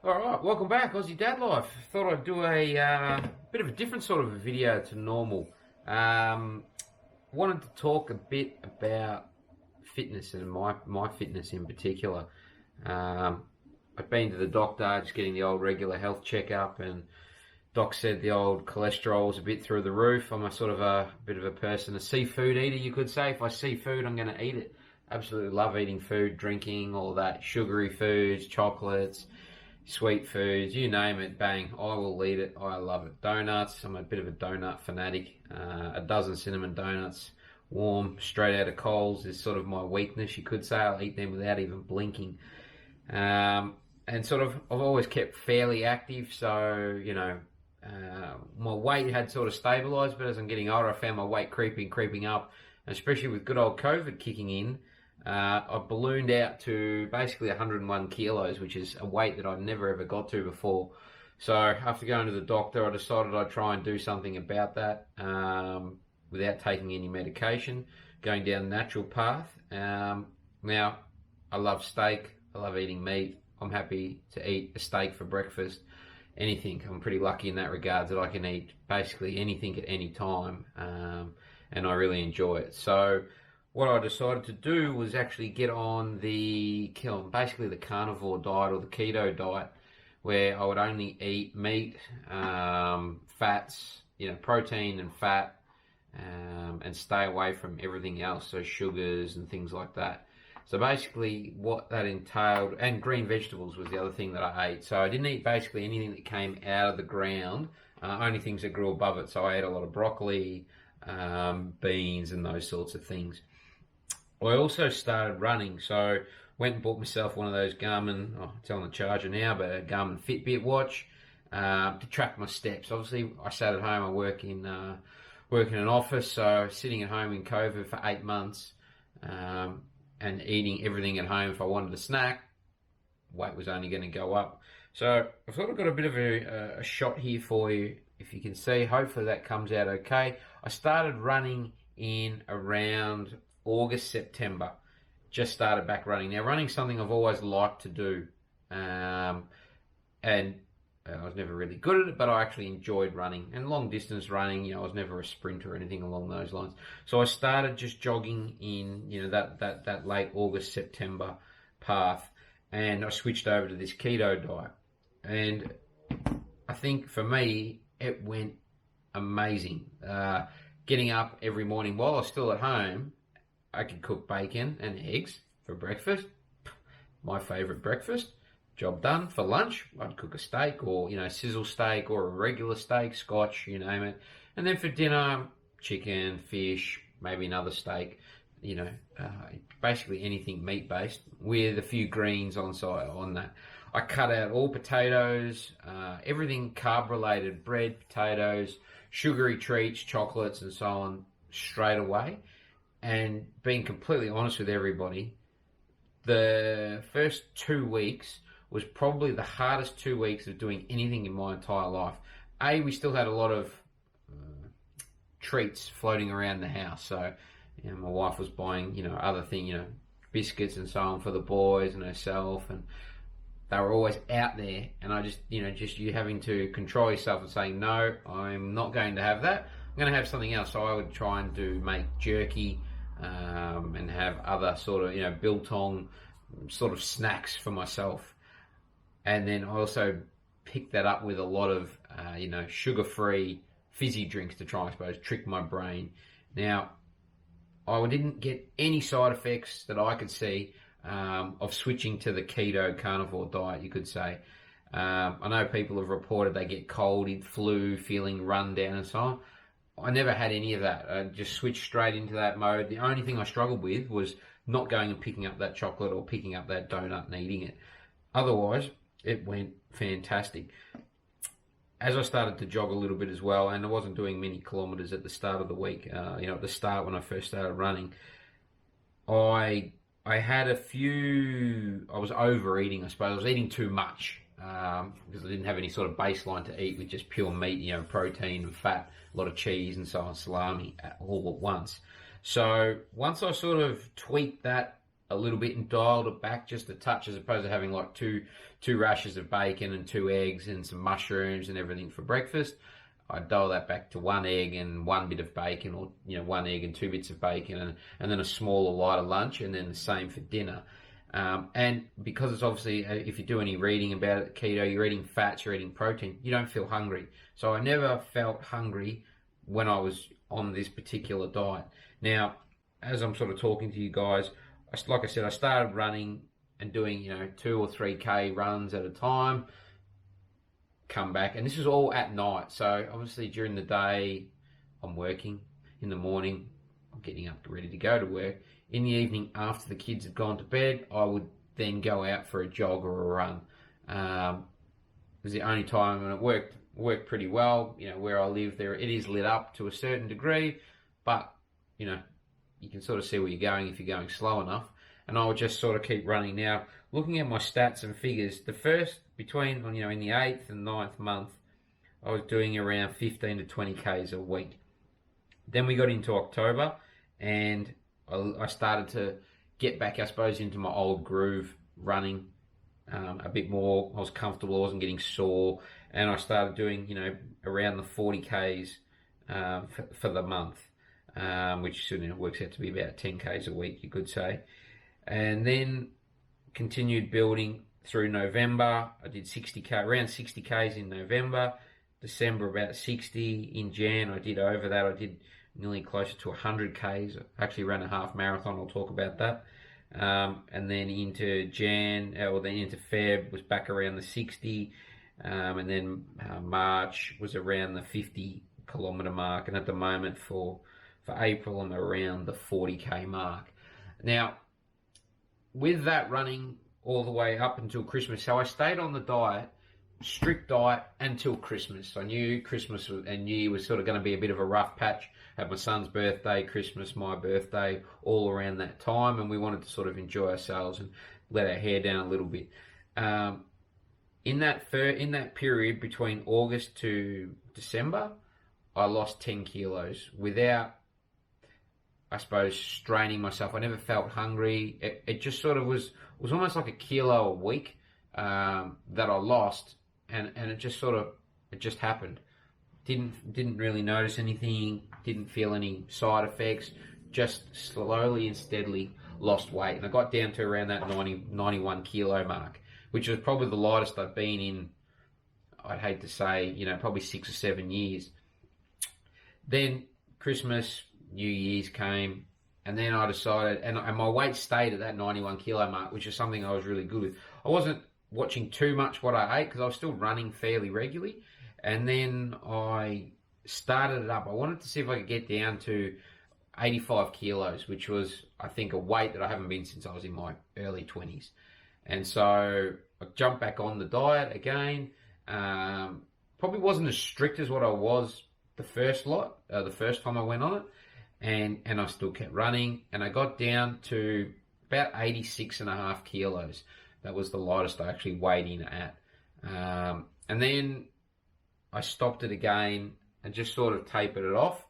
All right, welcome back, Aussie Dad Life. Thought I'd do a bit of a different sort of a video to normal. Um, Wanted to talk a bit about fitness and my fitness in particular. I've been to the doctor, just getting the old regular health checkup, and doc said the old cholesterol was a bit through the roof. I'm a sort of a bit of a person, a seafood eater, you could say. If I see food, I'm going to eat it. Absolutely love eating food, drinking, all that sugary foods, chocolates, sweet foods, you name it, bang, I will eat it. I love it. Donuts, I'm a bit of a donut fanatic. A dozen cinnamon donuts, warm, straight out of Coles, is sort of my weakness, you could say. I'll eat them without even blinking. And sort of, I've always kept fairly active, so, my weight had sort of stabilised, but as I'm getting older, I found my weight creeping up, and especially with good old COVID kicking in. I ballooned out to basically 101 kilos, which is a weight that I never ever got to before. So after going to the doctor, I decided I'd try and do something about that without taking any medication, going down the natural path. Now, I love steak. I love eating meat. I'm happy to eat a steak for breakfast. Anything. I'm pretty lucky in that regard that I can eat basically anything at any time, and I really enjoy it. So what I decided to do was actually get on basically the carnivore diet or the keto diet, where I would only eat meat, fats, protein and fat, and stay away from everything else, so sugars and things like that. So basically what that entailed, and green vegetables was the other thing that I ate. So I didn't eat basically anything that came out of the ground, only things that grew above it. So I ate a lot of broccoli, beans and those sorts of things. I also started running, so went and bought myself one of those Garmin, it's on the charger now, but a Garmin Fitbit watch to track my steps. Obviously, I sat at home. I work in an office, so sitting at home in COVID for 8 months, and eating everything at home. If I wanted a snack, weight was only going to go up. So I've sort of got a bit of a shot here for you, if you can see. Hopefully that comes out okay. I started running in around August, September. Just started back running. Now, running's something I've always liked to do, and I was never really good at it, but I actually enjoyed running. And long distance running, I was never a sprinter or anything along those lines. So I started just jogging in, that late August, September path, and I switched over to this keto diet. And I think for me, it went amazing. Getting up every morning while I was still at home, I could cook bacon and eggs for breakfast. My favourite breakfast. Job done. For lunch, I'd cook a steak or, sizzle steak or a regular steak, scotch, you name it. And then for dinner, chicken, fish, maybe another steak, basically anything meat-based with a few greens on that. I cut out all potatoes, everything carb-related, bread, potatoes, sugary treats, chocolates, and so on, straight away. And being completely honest with everybody, the first 2 weeks was probably the hardest 2 weeks of doing anything in my entire life. We still had a lot of treats floating around the house. So, my wife was buying, other things, biscuits and so on for the boys and herself, and they were always out there. And I just you having to control yourself and saying, no, I'm not going to have that. I'm going to have something else. So I would try and make jerky, and have other sort of, biltong sort of snacks for myself. And then I also picked that up with a lot of, sugar-free fizzy drinks to try, I suppose, trick my brain. Now, I didn't get any side effects that I could see of switching to the keto carnivore diet, you could say. I know people have reported they get cold, flu, feeling run down and so on. I never had any of that. I just switched straight into that mode. The only thing I struggled with was not going and picking up that chocolate or picking up that donut and eating it. Otherwise, it went fantastic. As I started to jog a little bit as well, and I wasn't doing many kilometres at the start of the week, at the start when I first started running, I had I was overeating, I suppose. I was eating too much. Because I didn't have any sort of baseline to eat with just pure meat, protein and fat, a lot of cheese and so on, salami all at once. So once I sort of tweaked that a little bit and dialed it back just a touch, as opposed to having like two rashers of bacon and 2 eggs and some mushrooms and everything for breakfast. I dial that back to 1 egg and 1 bit of bacon, or 1 egg and 2 bits of bacon, and then a smaller, lighter lunch, and then the same for dinner. And because it's obviously, if you do any reading about it, keto, you're eating fats, you're eating protein, you don't feel hungry. So I never felt hungry when I was on this particular diet. Now, as I'm sort of talking to you guys, like I said, I started running and doing 2 or 3K runs at a time, come back, and this is all at night. So obviously during the day I'm working, in the morning I'm getting up ready to go to work. In the evening, after the kids had gone to bed, I would then go out for a jog or a run. It was the only time, and it worked pretty well. Where I live, there it is lit up to a certain degree, but you can sort of see where you're going if you're going slow enough. And I would just sort of keep running. Now, looking at my stats and figures, the first, between, in the 8th and 9th month, I was doing around 15 to 20Ks a week. Then we got into October, and I started to get back, I suppose, into my old groove, running a bit more. I was comfortable, I wasn't getting sore, and I started doing, around the 40Ks for the month, which works out to be about 10Ks a week, you could say. And then continued building through November. I did around 60Ks in November. December about 60. In Jan I did over that. I did nearly closer to 100Ks. I actually ran a half marathon. I'll talk about that. And then into into Feb was back around the 60. And then March was around the 50-kilometer mark. And at the moment for April, I'm around the 40K mark. Now, with that running all the way up until Christmas, so I stayed on the diet, strict diet, until Christmas. I knew Christmas and New Year was sort of going to be a bit of a rough patch. Had my son's birthday, Christmas, my birthday, all around that time, and we wanted to sort of enjoy ourselves and let our hair down a little bit. In that period between August to December, I lost 10 kilos without, I suppose, straining myself. I never felt hungry. It just sort of was almost like a kilo a week that I lost, and it just happened. Didn't really notice anything, didn't feel any side effects, just slowly and steadily lost weight. And I got down to around that 91 kilo mark, which was probably the lightest I've been in, I'd hate to say, probably 6 or 7 years. Then Christmas, New Year's came, and then I decided, and my weight stayed at that 91 kilo mark, which is something I was really good with. I wasn't watching too much what I ate because I was still running fairly regularly. And then I started it up. I wanted to see if I could get down to 85 kilos, which was, I think, a weight that I haven't been since I was in my early 20s. And so I jumped back on the diet again. Probably wasn't as strict as what I was the first time I went on it. And I still kept running, and I got down to about 86.5 kilos. That was the lightest I actually weighed in at. And then I stopped it again and just sort of tapered it off.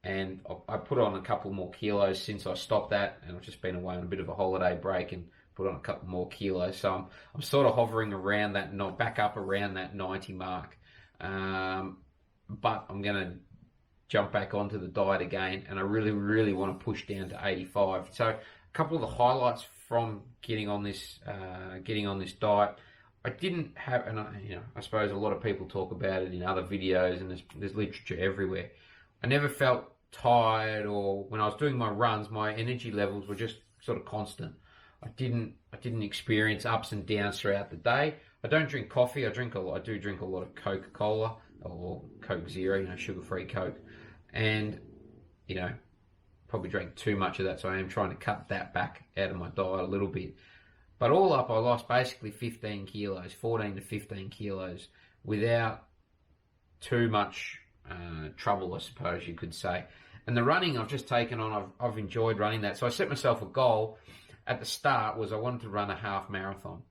And I put on a couple more kilos since I stopped that, and I've just been away on a bit of a holiday break and put on a couple more kilos. So I'm sort of hovering around that, not back up around that 90 mark. But I'm going to jump back onto the diet again, and I really, really want to push down to 85. So a couple of the highlights from getting on this diet, I didn't have, and I suppose a lot of people talk about it in other videos, and there's literature everywhere. I never felt tired, or when I was doing my runs, my energy levels were just sort of constant. I didn't experience ups and downs throughout the day. I don't drink coffee. I do drink a lot of Coca-Cola or Coke Zero, sugar-free Coke. And, probably drank too much of that, so I am trying to cut that back out of my diet a little bit. But all up, I lost basically 15 kilos, 14 to 15 kilos, without too much trouble, I suppose you could say. And the running I've just taken on, I've enjoyed running that. So I set myself a goal at the start, was I wanted to run a half marathon.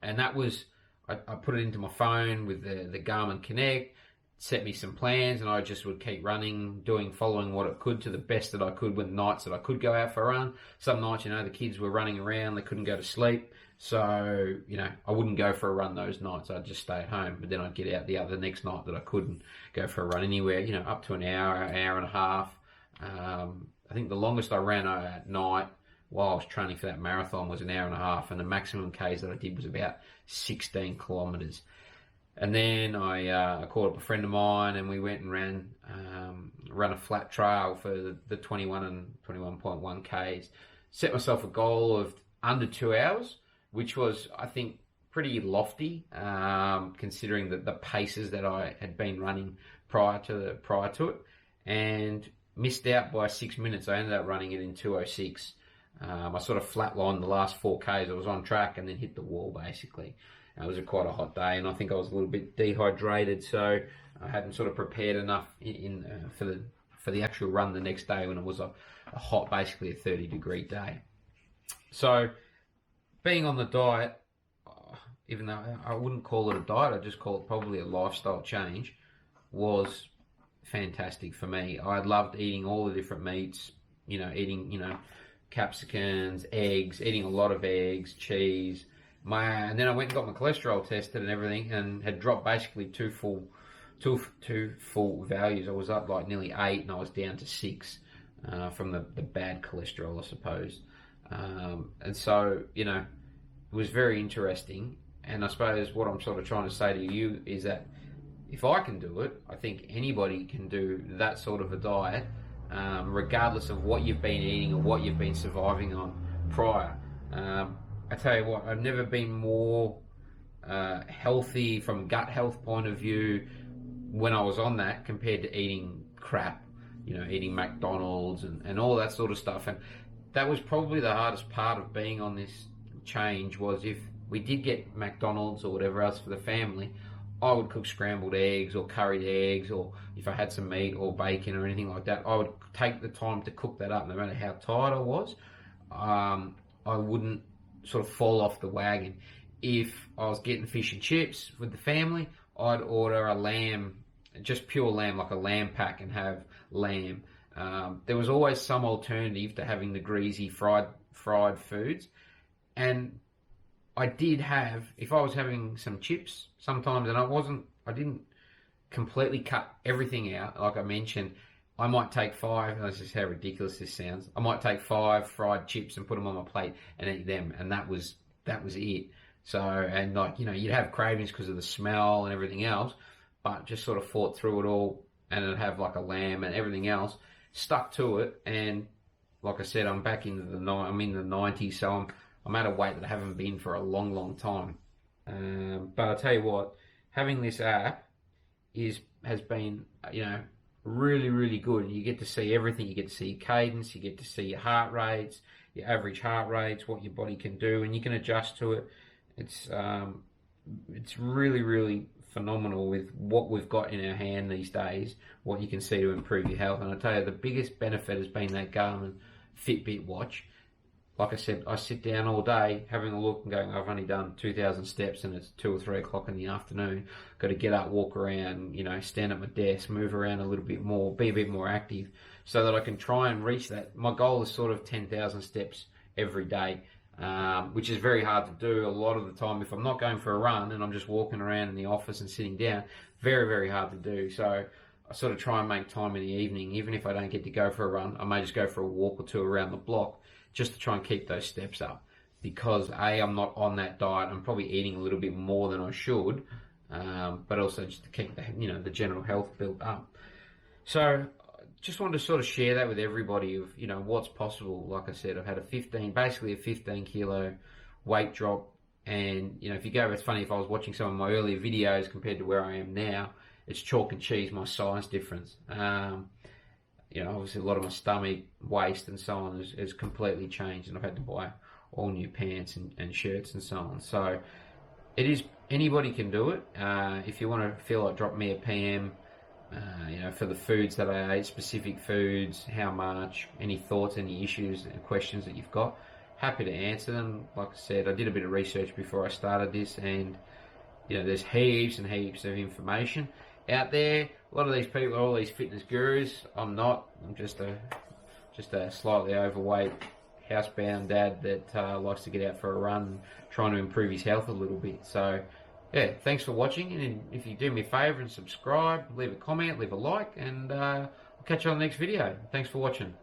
And that was, I put it into my phone with the Garmin Connect, set me some plans, and I just would keep running, following what it could to the best that I could with nights that I could go out for a run. Some nights, the kids were running around, they couldn't go to sleep. So, I wouldn't go for a run those nights. I'd just stay at home. But then I'd get out the next night that I couldn't go for a run anywhere, up to an hour and a half. I think the longest I ran at night while I was training for that marathon was an hour and a half, and the maximum Ks that I did was about 16 kilometers. And then I called up a friend of mine, and we went and ran a flat trail for the 21 and 21.1 Ks. Set myself a goal of under 2 hours, which was, I think, pretty lofty, considering the paces that I had been running prior to it, and missed out by 6 minutes. I ended up running it in 2:06. I sort of flatlined the last 4 Ks. I was on track and then hit the wall, basically. It was quite a hot day, and I think I was a little bit dehydrated, so I hadn't sort of prepared enough for the actual run the next day when it was a hot, basically a 30-degree day. So being on the diet, even though I wouldn't call it a diet, I'd just call it probably a lifestyle change, was fantastic for me. I loved eating all the different meats, eating, capsicums, eggs, eating a lot of eggs, cheese. And then I went and got my cholesterol tested and everything, and had dropped basically two full values. I was up like nearly 8, and I was down to 6 from the bad cholesterol, I suppose. And so, it was very interesting. And I suppose what I'm sort of trying to say to you is that if I can do it, I think anybody can do that sort of a diet, regardless of what you've been eating or what you've been surviving on prior. I tell you what, I've never been more healthy from a gut health point of view when I was on that compared to eating crap, eating McDonald's and all that sort of stuff. And that was probably the hardest part of being on this change, was if we did get McDonald's or whatever else for the family, I would cook scrambled eggs or curried eggs, or if I had some meat or bacon or anything like that, I would take the time to cook that up. No matter how tired I was, I wouldn't sort of fall off the wagon. If I was getting fish and chips with the family, I'd order a lamb, just pure lamb, like a lamb pack, and have lamb. There was always some alternative to having the greasy fried foods. And I did have, if I was having some chips sometimes, and I didn't completely cut everything out, like I mentioned, I might take 5, and that's just how ridiculous this sounds, I might take 5 fried chips and put them on my plate and eat them, and that was it. So, and you'd have cravings because of the smell and everything else, but just sort of fought through it all, and I'd have like a lamb and everything else, stuck to it, and like I said, I'm in the 90s, so I'm at a weight that I haven't been for a long, long time. But I'll tell you what, having this app has been, really, really good. You get to see everything. You get to see your cadence, you get to see your heart rates, your average heart rates, what your body can do, and you can adjust to it. It's really, really phenomenal with what we've got in our hand these days, what you can see to improve your health. And I tell you, the biggest benefit has been that Garmin Fitbit watch. Like I said, I sit down all day having a look and going, I've only done 2,000 steps and it's 2 or 3 o'clock in the afternoon. Got to get up, walk around, stand at my desk, move around a little bit more, be a bit more active, so that I can try and reach that. My goal is sort of 10,000 steps every day, which is very hard to do a lot of the time. If I'm not going for a run and I'm just walking around in the office and sitting down, very, very hard to do. So I sort of try and make time in the evening. Even if I don't get to go for a run, I may just go for a walk or 2 around the block, just to try and keep those steps up, because I'm not on that diet. I'm probably eating a little bit more than I should, but also just to keep the general health built up. So just wanted to sort of share that with everybody of what's possible. Like I said, I've had basically a 15 kilo weight drop, and if you go, it's funny, if I was watching some of my earlier videos compared to where I am now, it's chalk and cheese, my size difference. Obviously a lot of my stomach, waist and so on has completely changed, and I've had to buy all new pants and shirts and so on. So anybody can do it. If you want to feel like drop me a PM, for the foods that I ate, specific foods, how much, any thoughts, any issues and questions that you've got, happy to answer them. Like I said, I did a bit of research before I started this, and there's heaps and heaps of information. out there. A lot of these people are all these fitness gurus. I'm not. I'm just a slightly overweight, housebound dad that likes to get out for a run, trying to improve his health a little bit. So, yeah, thanks for watching. And if you do me a favour and subscribe, leave a comment, leave a like, and I'll catch you on the next video. Thanks for watching.